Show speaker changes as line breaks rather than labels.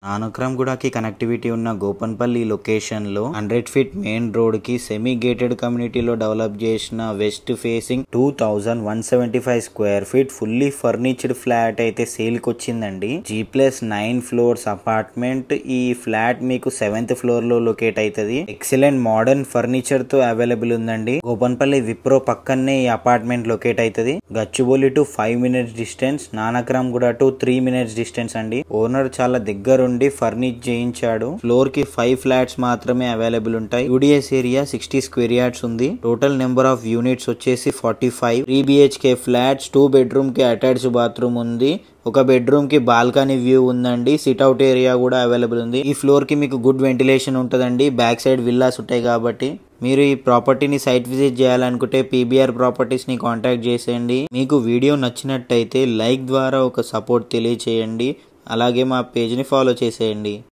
నానక్రామ్గూడకి connectivity ఉన్న గోపన్పల్లి లొకేషన్లో 100 feet main రోడ్కి సెమీ గేటెడ్ కమ్యూనిటీలో డెవలప్ చేసిన west facing 2175 square feet fully ఫర్నిచర్డ్ flat అయితే సేల్కి వచ్చిందండి. G+9 floors apartment. ఈ ఫ్లాట్ మీకు 7th ఫ్లోర్ లో లొకేట్ అవుతుంది. ఎక్సలెంట్ మోడర్న్ ఫర్నిచర్ తో అవైలబుల్ ఉందండి. గోపన్పల్లి విప్రో పక్కనే ఈ అపార్ట్మెంట్ లొకేట్ అవుతుంది. Gachibowli to 5 minutes distance, Nanakramguda to 3 minutes distance అండి. ఓనర్ చాలా దగ్గర ఫర్నిచ్ చేయించాడు. ఫ్లోర్ కి 5 ఫ్లాట్స్ మాత్రమే అవైలబుల్ ఉంటాయి. యూడిఎస్ ఏరియా 60 స్క్వేర్ యార్డ్స్ ఉంది. టోటల్ నెంబర్ ఆఫ్ యూనిట్స్ వచ్చేసి 45. 3 BHK ఫ్లాట్స్, 2 బెడ్రూమ్ కి అటాచ్డ్ బాత్రూమ్ ఉంది. ఒక బెడ్రూమ్ కి బాల్కనీ వ్యూ ఉందండి. సిట్అవుట్ ఏరియా కూడా అవైలబుల్ ఉంది. ఈ ఫ్లోర్ కి మీకు గుడ్ వెంటిలేషన్ ఉంటుందండి. బ్యాక్ సైడ్ విల్లాస్ ఉంటాయి కాబట్టి మీరు ఈ ప్రాపర్టీని సైట్ విజిట్ చేయాలనుకుంటే PBR ప్రాపర్టీస్ ని కాంటాక్ట్ చేసేయండి. మీకు వీడియో నచ్చినట్టయితే లైక్ ద్వారా ఒక సపోర్ట్ తెలియచేయండి. అలాగే మా పేజ్ని ఫాలో చేసేయండి.